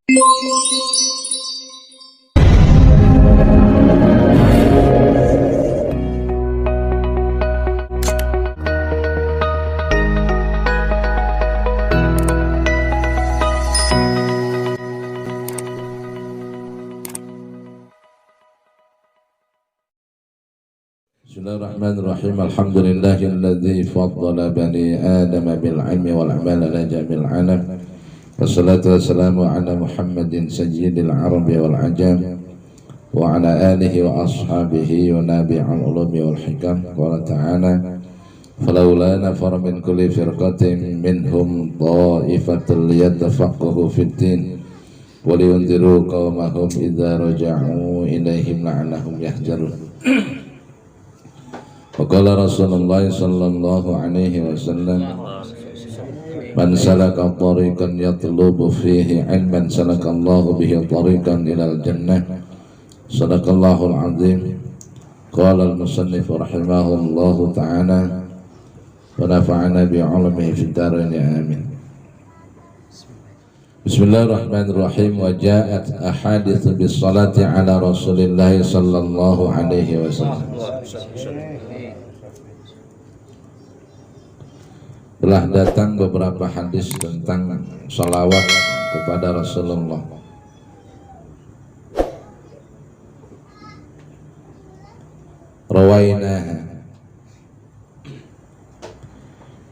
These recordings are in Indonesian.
Bismillahirrahmanirrahim. Alhamdulillahilladzi faddala bani Adam bil ilmi wal amal ala jamil alam. Wassalatu wassalamu ala Muhammadin sayyidil arabi wal ajam wa ala alihi wa ashabihi wa nabi'al ulumi wal hikam. Qala ta'ala falawla nafar min kulli firqatin minhum ta'ifatul yatafaqahu fid din wa liyunziru qaumahum idza raja'u ilaihim la'allahum yahzarun. Waqala Rasulullah sallallahu alaihi wasallam man salaka tariqan yatlubu fihi ilman salakallahu bihi tariqan ilal jannah. Sadaqallahul azim. Qala al-musannif rahimahullahu ta'ala wa nafa'ana bi'ulumihi fid dharain amin. Bismillahirrahmanirrahim. Wa ja'at ahadits bis salati ala Rasulillah sallallahu alaihi wasallam. Telah datang beberapa hadis tentang salawat kepada Rasulullah.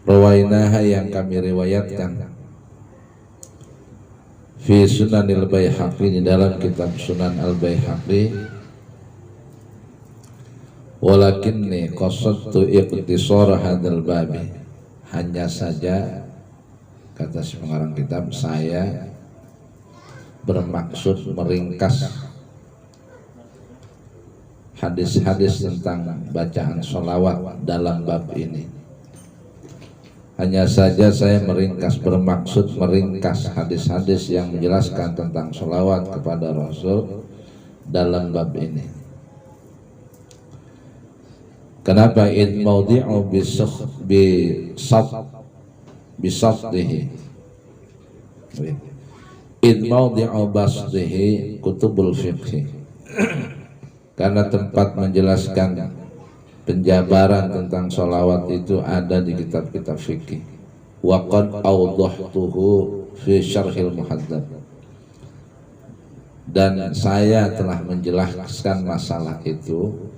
Rawainaha yang kami riwayatkan fi Sunanil Baihaqi, di dalam kitab Sunan Al-Baihaqi. Walakinni qasadtu iqtisara hadzal babi, hanya saja, kata si pengarang kitab, saya bermaksud meringkas hadis-hadis tentang bacaan sholawat dalam bab ini. Hanya saja saya bermaksud meringkas hadis-hadis yang menjelaskan tentang sholawat kepada Rasul dalam bab ini. Kenapa? Id maudi'u bisafdihi id maudi'u basdihi kutubul fiqhi, karena tempat menjelaskan penjabaran tentang sholawat itu ada di kitab-kitab fikih. Wa qad awdahtuhu fi syarhil muhadzab, dan saya telah menjelaskan masalah itu,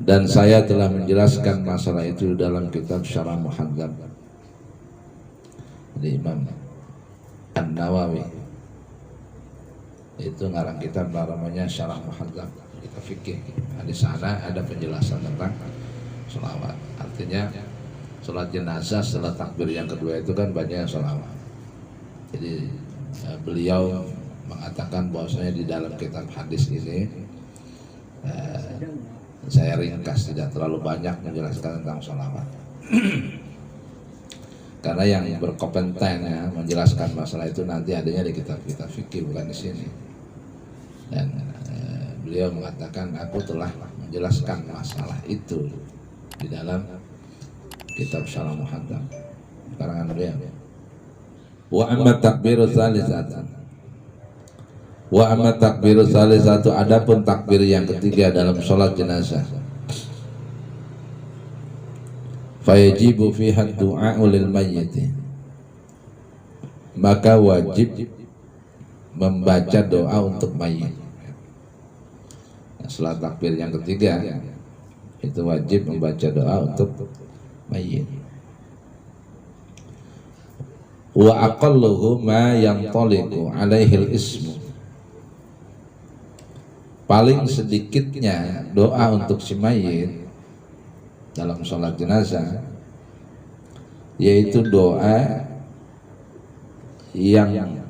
dan saya telah menjelaskan masalah itu dalam kitab Syarah Muhadzab dari Imam An-Nawawi. Itu ngarang kitab namanya Syarah Muhadzab, kitab fikih. Di sana ada penjelasan tentang sholawat. Artinya sholat jenazah setelah takbir yang kedua itu kan banyak sholawat. Jadi beliau mengatakan bahwasanya di dalam kitab hadis ini saya ringkas, tidak terlalu banyak menjelaskan tentang sholawat. Karena yang berkompeten ya, menjelaskan masalah itu nanti adanya di kitab-kitab fikih, bukan di sini. Dan beliau mengatakan aku telah menjelaskan masalah itu di dalam kitab Syarah Muhadzab karangan beliau. Wa amma takbiru tsalitsatan, wa amma takbiru tsalitsatu, adapun takbir yang ketiga dalam sholat jenazah, fayajibu fiha du'a'u lil mayyit, maka wajib membaca doa untuk mayit. Setelah takbir yang ketiga itu wajib membaca doa untuk mayit. Wa aqalluhu ma yantaliqu alaihi al-ismu, paling sedikitnya doa untuk si mayit dalam sholat jenazah yaitu doa yang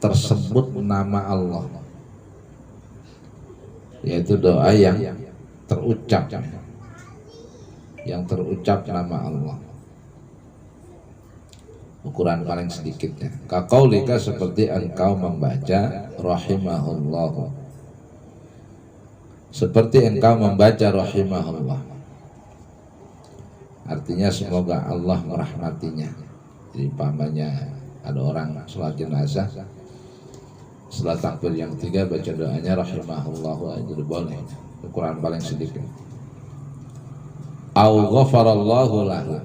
tersebut nama Allah, yaitu doa yang terucap nama Allah. Ukuran paling sedikitnya kaqaulika, seperti engkau membaca rahimahullah, seperti engkau membaca rahimahullah, artinya semoga Allah merahmatinya. Jadi pamannya ada orang sholat jenazah setelah takbir yang ketiga baca doanya rahimahullahu aja boleh. Ukuran paling sedikit. Au ghafarallahu lahu,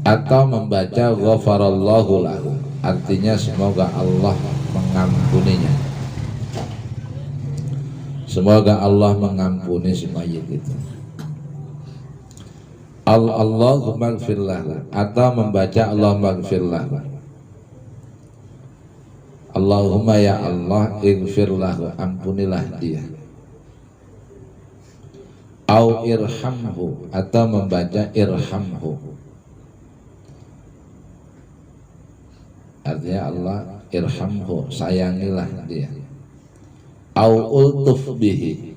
atau membaca ghafarallahu lahu, artinya semoga Allah mengampuninya. Semoga Allah mengampuni si mayit itu. Allahumma ighfir lahu, atau membaca Allahumma ighfir lahu. Allahumma ya Allah ighfir lahu, ampunilah dia. Au irhamhu, atau membaca irhamhu, artinya Allah irhamhu, sayangilah dia. Au ultuf bihi,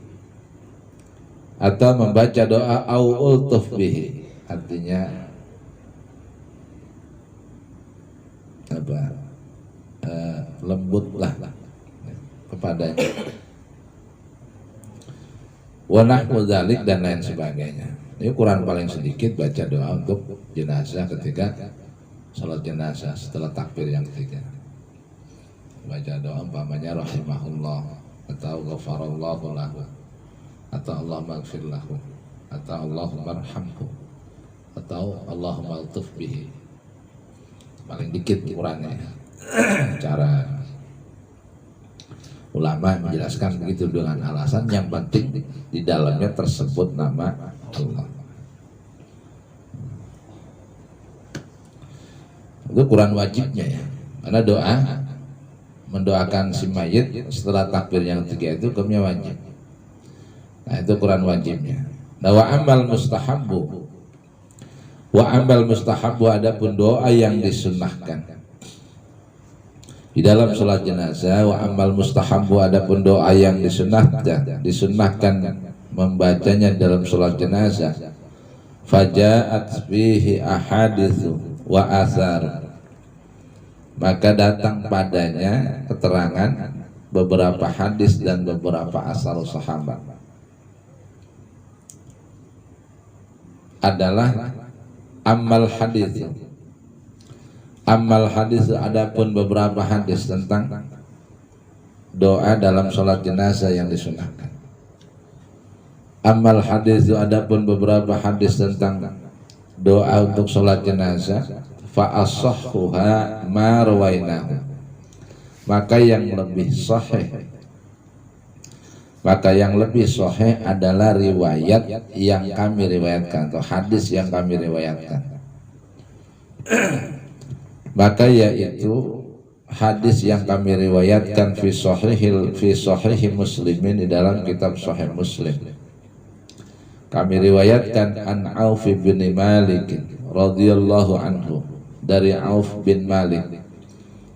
atau membaca doa au ultuf bihi, artinya apa, lembutlah kepadanya. Wa nahwu dzalik, dan lain sebagainya. Ini Quran paling sedikit baca doa untuk jenazah ketika salat jenazah setelah takbir yang ketiga. Baca doa umpamanya rahimahullah, atau ghafarallahu lahu, atau Allahumma ighfir lahu, atau Allahumma arhamhu, atau Allahumma altuf bihi. Paling dikit Qurannya. Cara ulama menjelaskan begitu dengan alasan yang penting di dalamnya tersebut nama Allah. Itu Quran wajibnya ya, karena doa mendoakan si mayit setelah takbir yang ketiga itu hukumnya wajib. Nah itu Quran wajibnya. Nah wa amal mustahabbu, adapun doa yang disunnahkan di dalam sholat jenazah. Wa amal mustahabbu, adapun doa yang disunnahkan membacanya dalam sholat jenazah. Faja'at fihi ahaditsu wa athar, maka datang padanya keterangan beberapa hadis dan beberapa asar sahabat. Adalah amal hadis. Amal hadis, adapun beberapa hadis tentang doa dalam sholat jenazah yang disunahkan. Amal hadis, adapun beberapa hadis tentang doa untuk sholat jenazah. Fa as-sahhuha ma rawainahu, maka yang lebih sahih adalah riwayat yang kami riwayatkan, atau hadis yang kami riwayatkan. Maka yaitu hadis yang kami riwayatkan fi sahihi muslimin, di dalam kitab sahih Muslim. Kami riwayatkan an Auf bin Malik radhiyallahu anhu, dari Auf bin Malik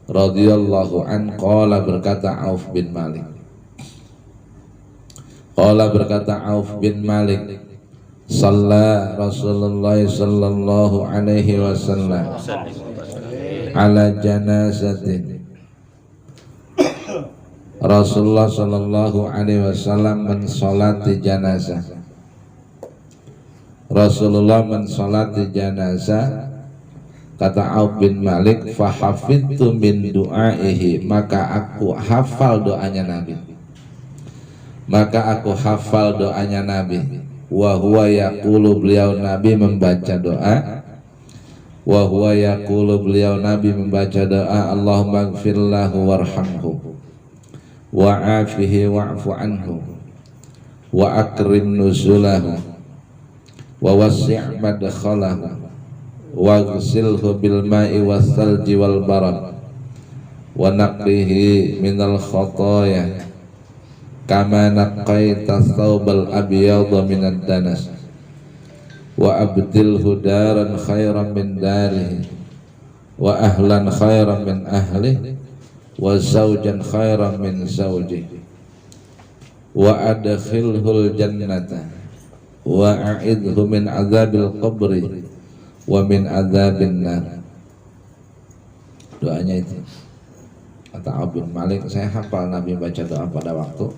radhiyallahu an, qala, berkata Auf bin Malik, qala berkata Auf bin Malik, shalla Rasulullah sallallahu alaihi wasallam ala janazatin, Rasulullah sallallahu alaihi wasallam mensolati jenazah. Rasulullah mensolati jenazah. Kata Auf bin Malik, fahafidtu min du'aihi, maka aku hafal doanya Nabi. Wa huwa yaqulu, beliau Nabi membaca doa. Wa huwa yaqulu, beliau Nabi membaca doa, Allahumma ighfir lahu warhamhu wa afihi wa'fu anhu wa akrim nuzulahu wa wasi' madkhalahu wa ghsilhu bil ma'i was salji wal barad wa naqqihi minal khataaya kama naqqaita thawbal abyadha minad danas wa abdilhu daran khairan min darihi wa ahlan khairan min ahlihi wa zawjan khairan min zawjihi wa adkhilhul jannata wa a'idhu min azabil qabri wa min azabin nar. Doanya itu. Kata Auf bin Malik, saya hafal Nabi baca doa pada waktu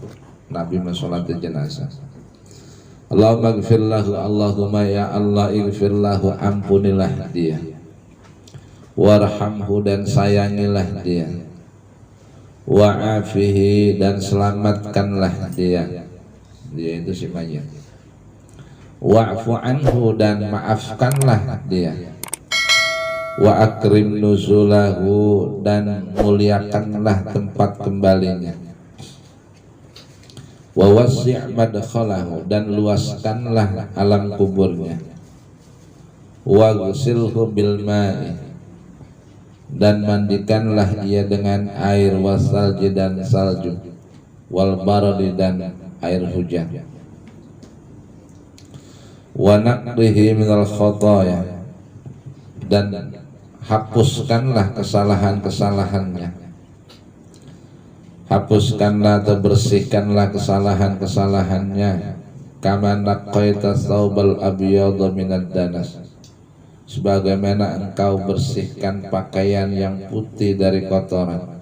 Nabi mensolati jenazah. Allahumma ighfir lahu, Allahumma ya Allah ighfir lahu, ampunilah dia. Warhamhu, dan sayangilah dia. wa'afihi dan selamatkanlah dia itu si mayit, wa'fu anhu dan maafkanlah dia, wa akrim nuzulahu dan muliakanlah tempat kembalinya, wa wasi' madkhalahu dan luaskanlah alam kuburnya, wa ghsilhu bil ma'i dan mandikanlah ia dengan air, wasalji dan salju, wal baradi dan air hujan, wa naqdihi minal khotoya dan hapuskanlah kesalahan-kesalahannya, hapuskanlah atau bersihkanlah kesalahan-kesalahannya, kama naqaita thawbal abyadha minad danas, sebagaimana engkau bersihkan pakaian yang putih dari kotoran,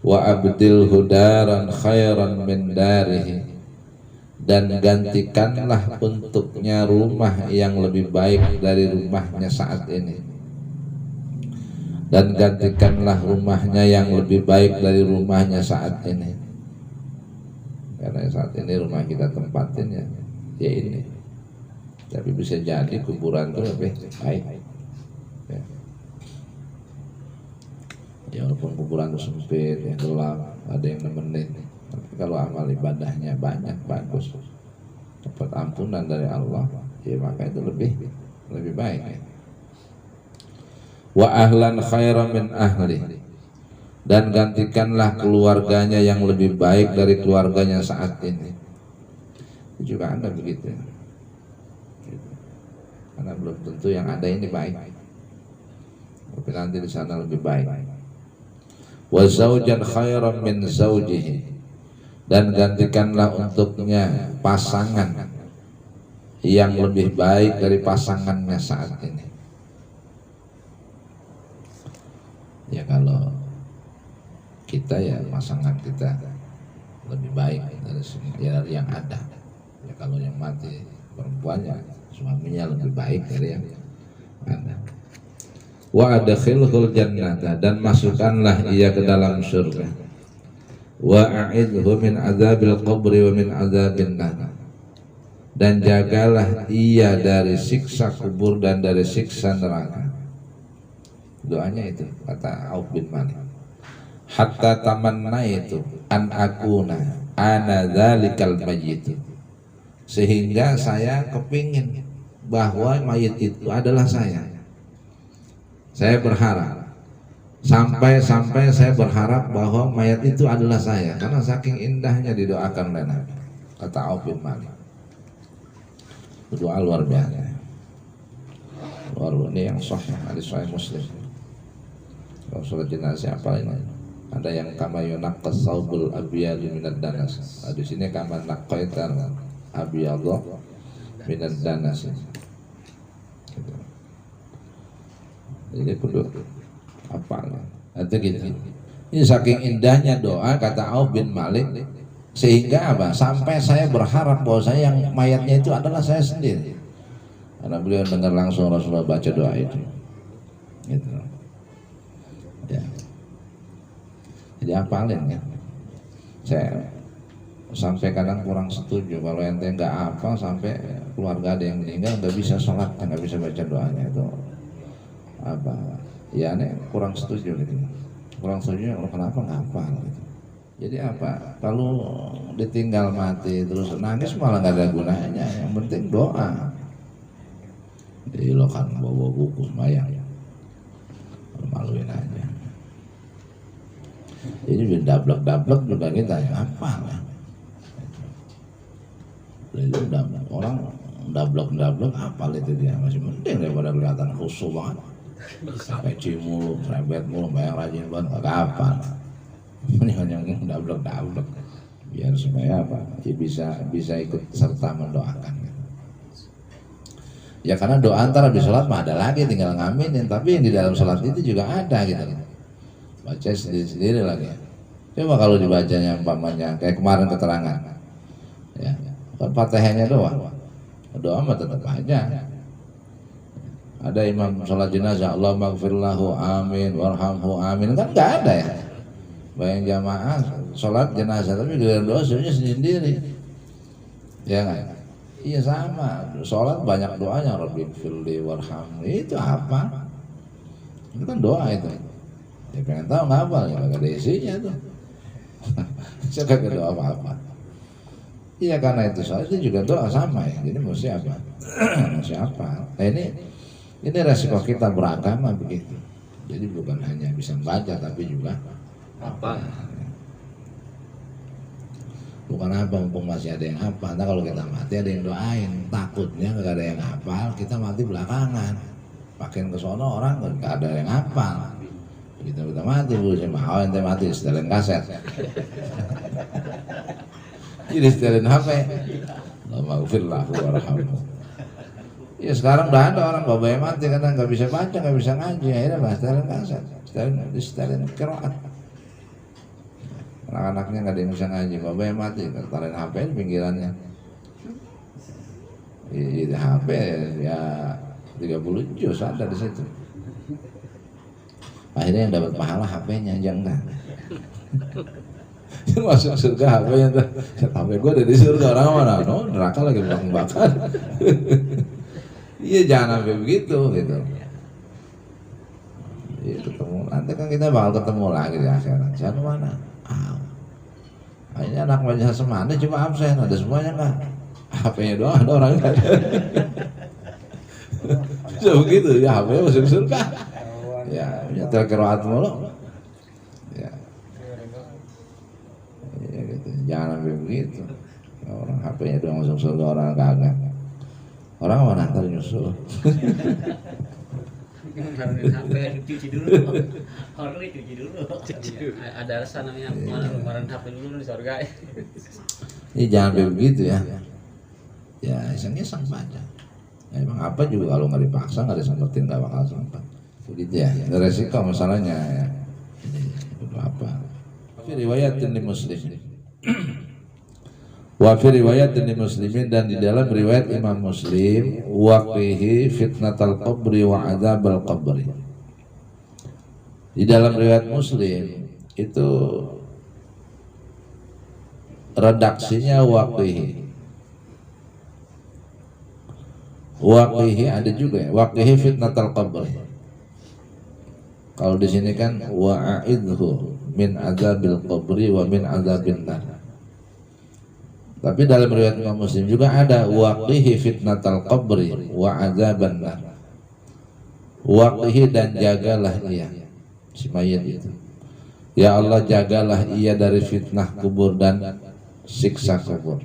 wa abdilhu daran khairan min darihi dan gantikanlah untuknya rumah yang lebih baik dari rumahnya saat ini, dan gantikanlah rumahnya yang lebih baik dari rumahnya saat ini, karena saat ini rumah kita tempatin ya ini, tapi bisa jadi kuburan itu lebih baik ya walaupun kuburan itu sempit ya gelap, ada yang nemenin, tapi kalau amal ibadahnya banyak bagus, dapat ampunan dari Allah, ya maka itu lebih baik ya. Wa ahlan khairan min ahli dan gantikanlah keluarganya yang lebih baik dari keluarganya saat ini. Itu juga ada begitu, karena belum tentu yang ada ini baik, tapi nanti di sana lebih baik. Wa zaujan khairan min zaujihi dan gantikanlah untuknya pasangan yang lebih baik dari pasangannya saat ini. Ya kalau kita ya pasangan kita lebih baik dari yang ada. Ya kalau yang mati perempuannya suaminya lebih baik dari yang ada. Wa adkhilhul jannata dan masukkanlah ia ke dalam surga. Wa a'idhu min azabil qabri wa min azabin nar dan jagalah ia dari siksa kubur dan dari siksa neraka. Doanya itu kata Auf bin Malik, hatta tamanna itu an akuna ana dzalikal mayyit, sehingga saya kepingin bahwa mayit itu adalah saya berharap sampai saya berharap bahwa mayat itu adalah saya, karena saking indahnya didoakan oleh Nabi, kata Auf bin Malik. Doa luar biasa, ini yang sahih, hadis sahih Muslim. Kalau sholat jenazah apa ini? Ada yang kama yunaqqas saubul abyadu minad danas. Di sini kama naqaitan abyadu minad danas. Jadi kudu apa? Itu gitu. Ini saking indahnya doa kata Auf bin Malik, sehingga apa? Sampai saya berharap bahwa saya yang mayatnya itu adalah saya sendiri. Karena beliau dengar langsung Rasulullah baca doa itu. Gitu. Ya. Jadi hafalin ya. Saya sampai kadang kurang setuju kalau ente nggak hafal sampai keluarga ada yang meninggal nggak bisa sholat, nggak bisa baca doanya itu apa? Ya aneh kurang setuju gitu. Kurang setuju kenapa nggak hafal gitu. Jadi apa? Kalau ditinggal mati terus nangis malah nggak ada gunanya. Yang penting doa. Jadi lo kan bawa buku sembahyang ya, maluin aja. Jadi dablek juga kita ya apa lah. Jadi orang dablek hafal itu dia masih penting daripada kelihatan khusyuk banget. Peci mulu, serempet mulu, bayang rajin banget nggak hafal. Ini hanya dablek biar supaya apa? Ya bisa ikut serta mendoakan. Ya karena doa antara di sholat mah ada lagi tinggal ngaminin, tapi yang di dalam sholat itu juga ada gitu. Baca sendiri lagi. Coba kalau dibacanya umpamanya kayak kemarin keterangan, ya kan Fatihahnya doang, doa mah tetap aja. Ada imam sholat jenazah, Allahumma gfirlahu amin warhamhu amin, kan nggak ada ya. bayang jamaah sholat jenazah tapi giliran doa sendiri, ya kan? Iya sama, sholat banyak doanya, Rabbi firli warhamni, itu apa? Itu kan doa itu. Ya pengen tahu nggak apa? Ya nggak ada isinya tuh. Saya kagak doa apa-apa. Iya karena itu sholat itu juga doa sama ya. Jadi mesti apa? Mesti apa? Nah ini resiko kita beragama begitu. Jadi bukan hanya bisa baca tapi juga apa? Bukan apa, mumpung masih ada yang hafal. Nah kalau kita mati ada yang doain, takutnya nggak ada yang hafal, kita mati belakangan. Makin ke sono orang nggak ada yang hafal. Kita mati, bu, saya mau ente mati setelin kaset. Jadi setelin HP. Allahumma warhamhu. Ya sekarang udah ada orang bapak yang mati karena nggak bisa baca, nggak bisa ngaji, akhirnya bahas setelin kaset, setelin qiraat. Anak-anaknya nggak ada yang bisa ngaji, bapak yang mati, taruhin HP di pinggirannya. Di HP ya 30 juz ada di situ. Akhirnya yang dapat pahala HP-nya aja enggak. Masuk surga HP-nya tuh. HP gue ada di surga, orang mana? No, neraka lagi bakar. Iya jangan sampai begitu gitu. Ya, ketemu nanti kan kita bakal ketemu lagi di akhirat. Jangan mana? Akhirnya anak majelis semana cuma absen, ada semuanya enggak? HP-nya doang, ada orang enggak ada. Bisa begitu ya, HP-nya masuk surga. Ya terkiraat mulu. Ya gitu. Jangan sampai begitu. Orang HP-nya doang masuk surga, orang kagak. Orang mana ntar nyusul. HP cuci dulu. Orang cuci dulu. Ada alasan namanya kemarin HP dulu di surga. Ini jangan sampai begitu ya. Ya iseng-iseng baca. Ya, emang apa juga kalau nggak dipaksa nggak disempetin nggak bakal sempat. Begitu ya. Ada resiko masalahnya ya. Itu apa? Fi riwayatin li Muslim. Wa fi riwayatin li Muslimin, dan di dalam riwayat Imam Muslim, waqihi fitnatal qabri wa adzabal qabri. Di dalam riwayat Muslim itu redaksinya waqihi. Waqihi ada juga ya, waqihi fitnatal qabri. Kalau di sini kan wa'idhu min adzabil qabri wa min adzabin nar. Tapi dalam riwayat Imam Muslim juga ada waqihi fitnatal qabri wa adzaban nar. Waqihi, dan jagalah ia, si mayit itu. Ya Allah, jagalah ia dari fitnah kubur dan siksa kubur.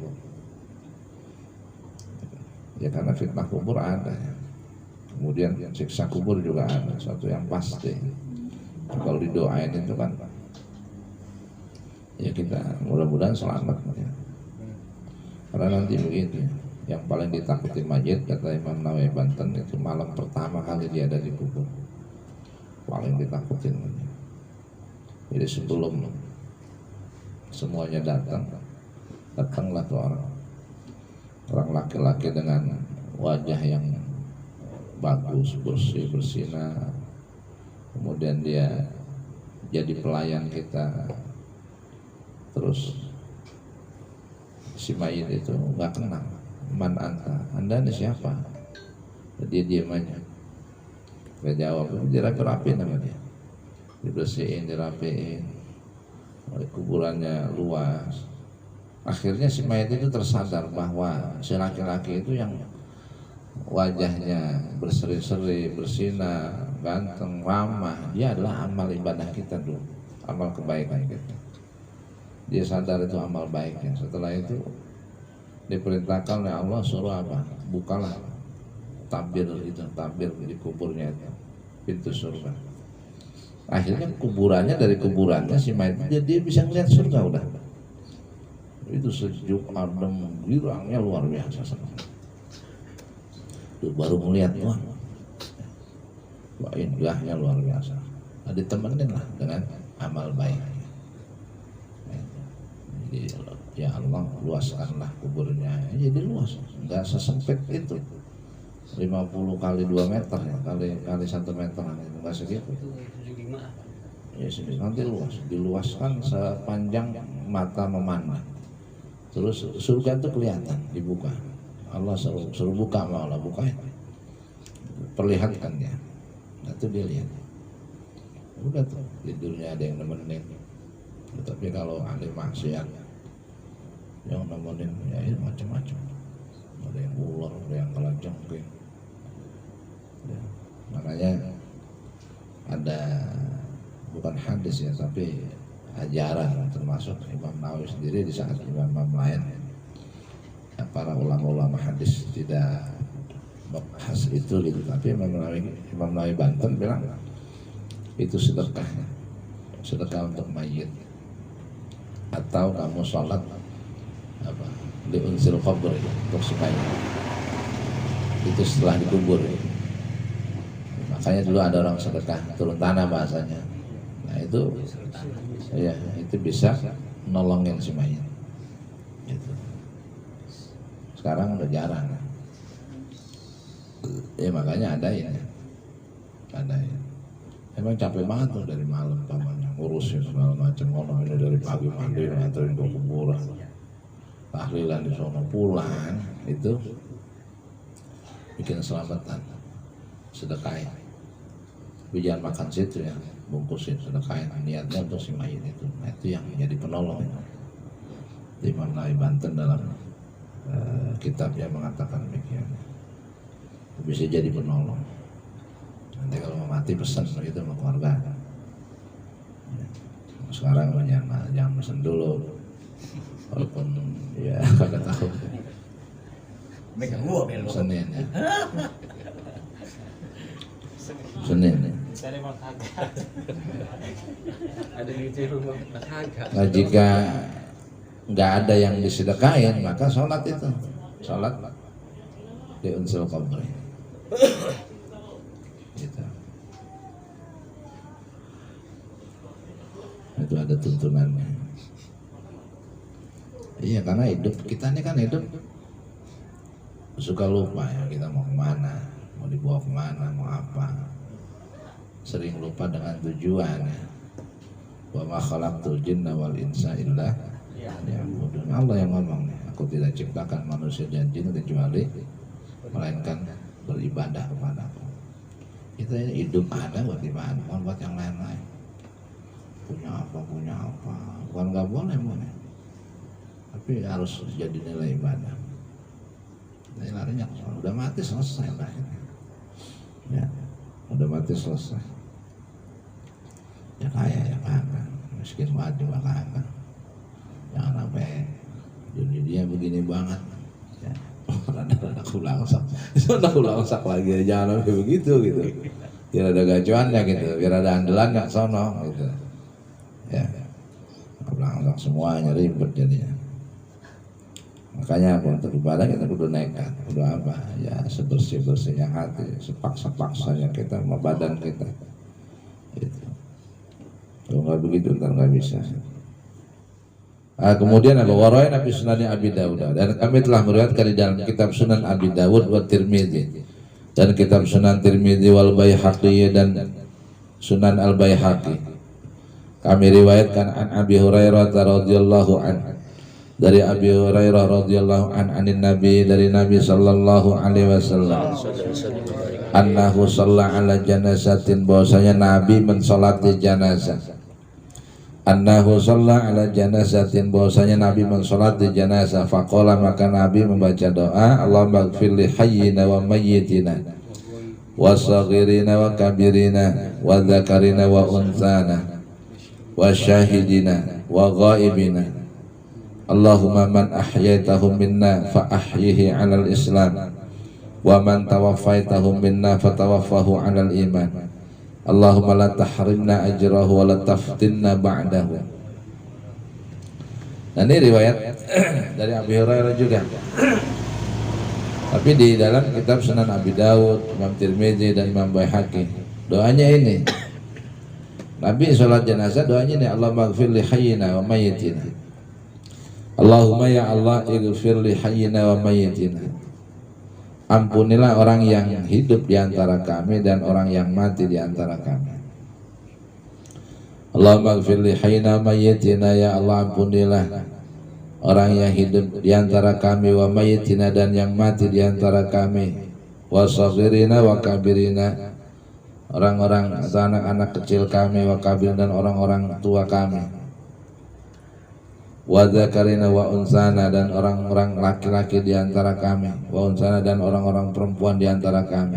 Ya karena fitnah kubur ada ya. Kemudian siksa kubur juga ada, suatu yang pasti. Kalau didoain itu kan ya kita mudah-mudahan selamat ya. Karena nanti begitu ya. Yang paling ditakuti mayit kata Imam Nawawi Banten itu malam pertama kali dia ada di kubur. Paling ditakutin. Jadi sebelum semuanya datanglah tuh orang laki-laki dengan wajah yang bagus, bersih, bersinar. Kemudian dia jadi pelayan kita. Terus si mayit itu nggak kenal, man anda ini siapa? Dia diam aja, nggak jawab. Dirapi-rapiin sama dia, dibersihin, dirapiin. Kuburannya luas. Akhirnya si mayit itu tersadar bahwa si laki-laki itu yang wajahnya berseri-seri, bersinar, ganteng, ramah, dia adalah amal ibadah kita dulu, amal kebaikan kita. Dia sadar itu amal baiknya. Setelah itu diperintahkan oleh Allah suruh apa? Bukalah tabir itu, tabir di kuburnya itu, pintu surga. Akhirnya kuburannya, dari kuburannya si mayit dia bisa melihat surga udah. Itu sejuk, adem, girangnya luar biasa. Tuh baru melihat Tuhan, wah indahnya luar biasa. Nah, ditemenin lah dengan amal baik. Jadi ya Allah luaskanlah kuburnya, jadi luas, nggak sesempit itu. 50 kali 2 meter ya, kali 1 meter, nggak segitu. Ya nanti diluaskan sepanjang mata memandang. Terus surga itu kelihatan, dibuka. Allah suruh buka, Allah bukain. Perlihatkan dia. Nah itu dia lihat. Udah tuh tidurnya ada yang nemenin. Tapi kalau ahli maksiat yang nemenin ya itu macam-macam. Ada yang ular, ada yang kalajengking. Ya, makanya ada bukan hadis ya, tapi ajaran termasuk Imam Nawawi sendiri di saat imam-imam lain ya, para ulama-ulama hadis tidak membahas itu gitu, tapi Imam Nawawi Banten bilang itu sedekah untuk mayit, atau kamu sholat apa di unsil kubur untuk supaya itu setelah dikubur. Makanya dulu ada orang sedekah turun tanah bahasanya. Nah itu ya itu bisa nolongin si mayit. Gitu. Sekarang udah jarang. Ya makanya ada ya. Emang capek banget tuh dari malam pamannya ngurusin segala macam, orang ini dari pagi mandi nganterin ke kuburan, tahlilan di sono, pulang itu bikin selamatan, sedekahin. Tapi jangan makan situ ya, bungkusin, sedekahin, niatnya untuk si mayit itu. Nah itu yang menjadi penolong itu. Imam Nawawi Banten dalam kitabnya mengatakan demikian, bisa jadi penolong. Nanti kalau mau mati pesan begitu sama keluarga. Sekarang jangan pesan dulu, walaupun ya kagak tahu. Senin ya. Senin ya. Nah jika nggak ada yang disedekain, maka sholat itu, sholat di unsul kubur. Gitu. Itu ada tuntunannya. Iya karena hidup kita ini kan hidup suka lupa ya, kita mau kemana, mau dibawa kemana, mau apa. Sering lupa dengan tujuan ya. Wa ma khalaqtul jinna wal insa illa liya'budun. Allah yang ngomong nih, aku tidak ciptakan manusia dan jin kecuali melainkan beribadah kepadaku. Kita ini hidup ada buat ibadah, bukan buat yang lain-lain. Punya apa, bukan nggak boleh, tapi harus jadi nilai ibadah. Nilainya udah mati selesai lah ini. Ya, udah mati selesai. Ya kaya ya kagak, miskin banget juga kagak. Jangan sampai dunia dia begini banget. Ya. Rada kulangsak, sudah kulangsak lagi, jangan sampai begitu gitu. Biar ada gacuannya gitu, biar ada andalan nggak sono gitu. Ya, kulangsak semuanya ribet jadinya. Makanya untuk ibadah kita kudu nekat, kudu apa? Ya sebersih-bersihnya hati, sepaksa-paksanya kita sama badan kita. Gitu. Kalau nggak begitu ntar nggak bisa. Kemudian apa? Warain Abi Sunan Abi Dawud, dan kami telah meriwayatkan di dalam kitab Sunan Abi Dawud wa Tirmidzi dan kitab Sunan Tirmidzi wal Baihaqi dan Sunan Al Baihaqi. Kami riwayatkan an Abi Hurairah radhiyallahu anhu, dari Abi Hurairah radhiyallahu anin Nabi, dari Nabi sallallahu alaihi wasallam, annahu shalla ala janazatin, bahwasanya Nabi mensolati jenazah. Annahu shalla ala janazatin, bahwasanya Nabi mensolati jenazah. Faqala, maka Nabi membaca doa, Allahumma ighfir li hayyina wa mayyitina wa saghirina wa kabirina wa dzakarina wa unthana wa syahidina wa ghaibina. Allahumma man ahyaitahum minna fa ahyihi 'alal islam wa man tawaffaitahum minna fatawaffahu 'alal iman. Allahumma la tahrimna ajrahu wa la taftinna ba'dahu. Nah ini riwayat dari Abi Hurairah juga. Tapi di dalam kitab Sunan Abi Dawud, Imam Tirmidzi dan Imam Baihaqi, doanya ini. Nabi sholat jenazah doanya ini, Allahumma ighfir li hayyina wa mayyitina. Allahumma ya Allah ighfir li hayyina wa mayyitina. Ampunilah orang yang hidup di antara kami dan orang yang mati di antara kami. Allahumma ighfir li hayyina mayyitina, ya Allah ampunilah orang yang hidup di antara kami, wa mayyitina dan yang mati di antara kami, wa saghirina wa kabirina, orang-orang atau anak-anak kecil kami, wa kabir dan orang-orang tua kami, wa dzakarina wa unsana dan orang-orang laki-laki di antara kami, wa unsana dan orang-orang perempuan di antara kami,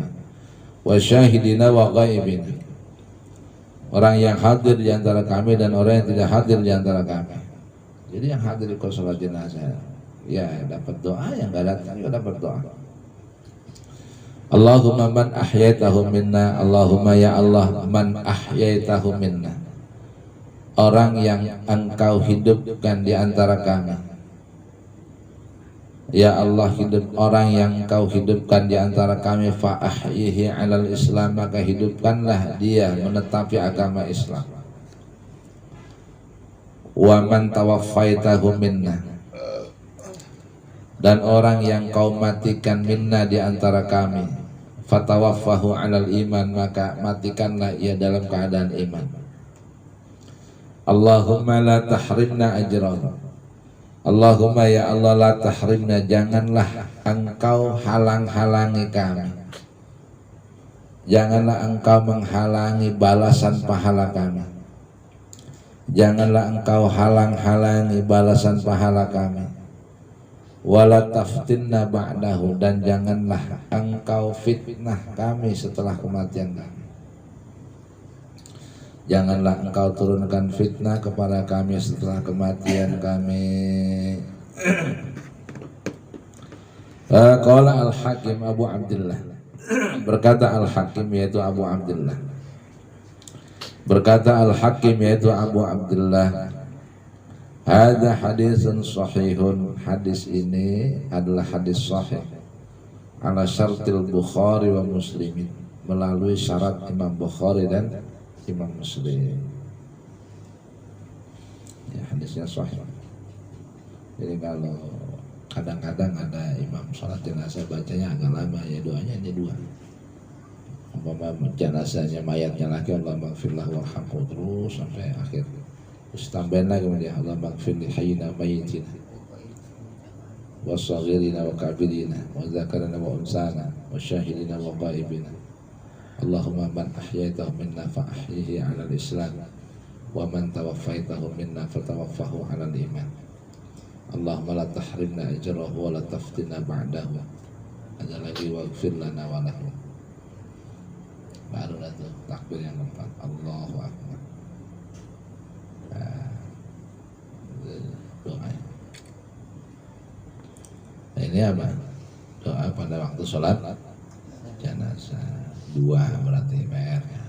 wa syahidina wa ghaibina, orang yang hadir di antara kami dan orang yang tidak hadir di antara kami. Jadi yang hadir di sholat jenazah ya dapat doa, yang enggak datang juga dapat doa. Allahumma man ahyaitahu minna, Allahumma ya Allah man ahyaitahu minna, orang yang engkau hidupkan di antara kami, ya Allah hidup orang yang engkau hidupkan di antara kami, fa ahyihi alal Islam, maka hidupkanlah dia menetapi agama Islam. Wa man tawaffaitahu minna, dan orang yang kau matikan minna di antara kami, fatawaffahu alal iman, maka matikanlah ia dalam keadaan iman. Allahumma la tahrimna ajrahu, Allahumma ya Allah la tahrimna, janganlah engkau halang-halangi kami, janganlah engkau menghalangi balasan pahala kami, janganlah engkau halang-halangi balasan pahala kami, wala taftinna ba'dahu, dan janganlah engkau fitnah kami setelah kematian kami, janganlah engkau turunkan fitnah kepada kami setelah kematian kami. Qala al-Hakim Abu Abdullah, berkata al-Hakim yaitu Abu Abdullah, berkata al-Hakim yaitu Abu Abdullah, hadza hadisun sahihun, hadis ini adalah hadis sahih, ala syartil Bukhari wa Muslimin, melalui syarat Imam Bukhari dan Imam Muslim. Ya, hadisnya sahih. Jadi kalau kadang-kadang ada imam sholat jenazah bacanya agak lama, ya doanya ini dua. Umpama jenazahnya mayatnya lagi, Allahumma ighfirlah warhamhu, terus sampai akhir. Terus tambahin lagi kemudian Allahumma ighfir li hayyina mayyitina wa saghirina wa kabirina wa dzakarina wa unsana wa syahidina wa ghaibina. Allahumma man ahyaitahu minna fa ahyihi 'alal Islam wa man tawaffaitahu minna fatawaffahu 'alal iman. Allahumma la tahrimna ajrahu wa la taftinna ba'dahu. Ada lagi waghfir lana wa lahu. Baru itu takbir yang keempat, Allahu Akbar. Doa. Nah, ini apa? Doa pada waktu sholat jenazah. Dua berarti PR ya.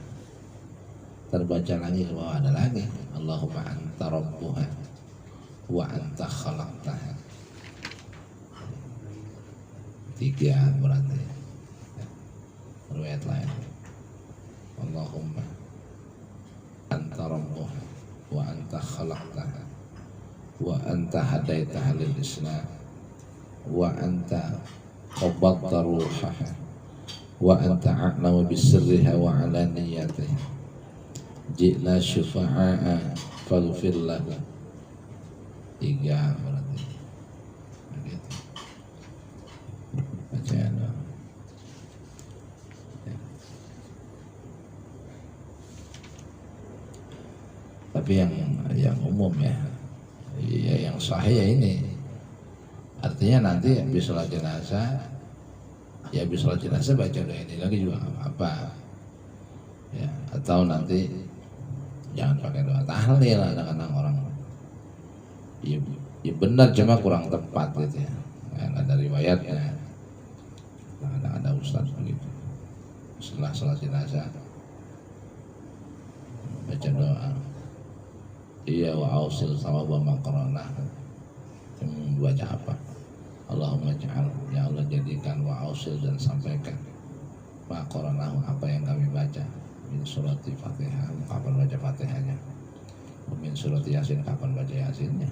Terbaca lagi ke bawah ada lagi, Allahumma anta rabbuha wa anta khalaqtaha. Tiga berarti. Riwayat lain, Allahumma anta rabbuha wa anta khalaqtaha wa anta hadaitaha lil Islam wa anta qabadta ruhaha wa anta a'lamu bisirriha wa alaniyatiha ji'na syufa'a faghfir lahu. Tiga berarti begitu bacaan ya. Tapi yang umum ya, yang sahih ya ini, artinya nanti habis sholat jenazah, ya habis sholat jenazah baca doa ini lagi juga nggak apa-apa ya, atau nanti jangan pakai doa tahlil, kadang-kadang orang ya benar cuma kurang tepat gitu ya, nggak ada riwayatnya. Kadang ada ustaz begitu setelah sholat jenazah baca doa, iya wa ausil sama wa makrona, baca apa? Allahumma ja'al, ya Allah jadikan wa ausil dan sampaikan makrona apa yang kami baca min surati Fatihah, kapan baca Fatihahnya, min surati Yasin, kapan baca Yasinnya.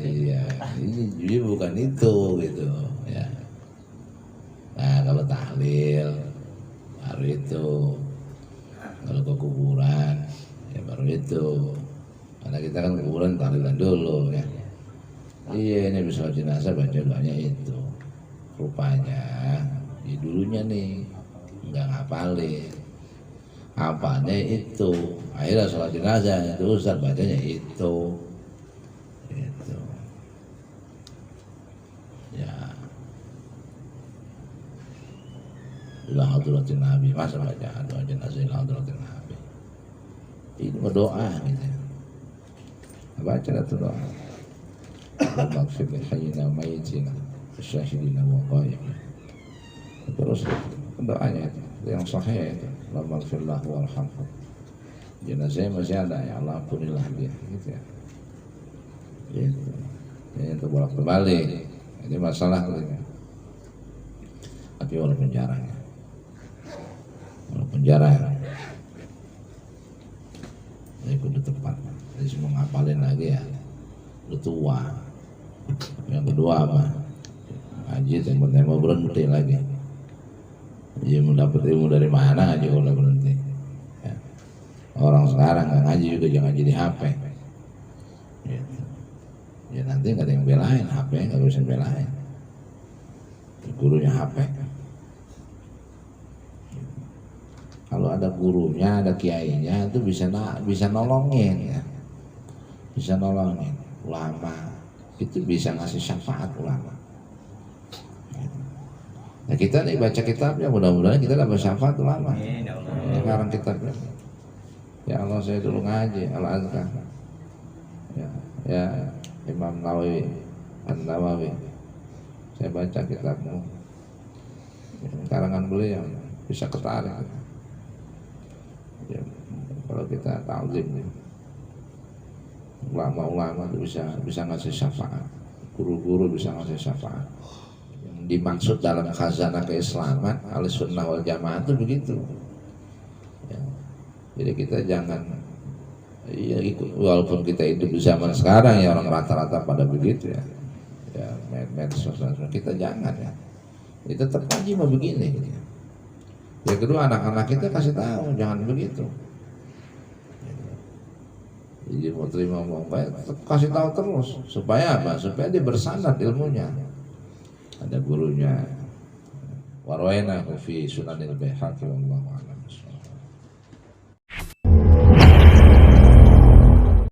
Iya, ini bukan itu gitu ya. Nah kalau tahlil baru itu ke kuburan ya baru itu, karena kita kan kuburan tahlilan dulu ya. Iya, ini bisa jenazah baca doanya itu. Rupanya di dulunya nih nggak ngapalin, apanya itu. Akhirnya sholat jenazah itu Ustaz bacanya itu. Gitu. Ya. Ila hadratin Nabi, masa baca doa jenazah ila hadratin Nabi. Ini berdoa gitu. Baca itu doa. Maghfir li hayyina wa mayyitina wasyahidina wa ghaibina. Terus doanya itu yang sahih itu, la maghfir lahu warhamhu. Jenazah masih ada, ya Allah ampunilah dia gitu ya. Gitu. Ya, itu bolak-balik. Ini masalah gitu. Tapi walaupun jarang ya. Walaupun jarang. Ini kudu tepat. Jadi semua ngapalin lagi ya. Udah tua. Yang kedua apa? Ngaji yang mau berhenti lagi. Dia mau dapat ilmu dari mana aja kalau berhenti. Ya. Orang sekarang nggak ngaji juga jangan ngaji di HP. Gitu. Ya nanti nggak ada yang belain HP, nggak bisa belain. Gurunya HP. Kalau ada gurunya, ada kiainya itu bisa nolongin ya. Bisa nolongin. Ulama itu bisa ngasih syafaat ulama. Nah kita nih baca kitabnya, mudah-mudahan kita dapat syafaat ulama. Sekarang kitabnya. Ya Allah saya dulu ngaji Al-Azkar. Ya Imam Nawawi, An-Nawawi. Saya baca kitabmu. Karangan beliau bisa ketarik. Ya, kalau kita ta'zim ulama-ulama itu bisa ngasih syafaat, guru-guru bisa ngasih syafaat. Yang dimaksud dalam khazanah keislaman Ahlussunnah wal Jamaah itu begitu. Ya. Jadi kita jangan ya ikut, walaupun kita hidup di zaman sekarang ya orang rata-rata pada begitu ya. Ya medsos kita jangan ya. Kita tetap ngaji mau begini. Gitu. Yang kedua anak-anak kita kasih tahu jangan begitu. Jadi mau terima mau baik, kasih tahu terus supaya apa? Supaya dia bersanad ilmunya. Ada gurunya. Warwaina fi Sunanil Baihaqi wallahu a'lam.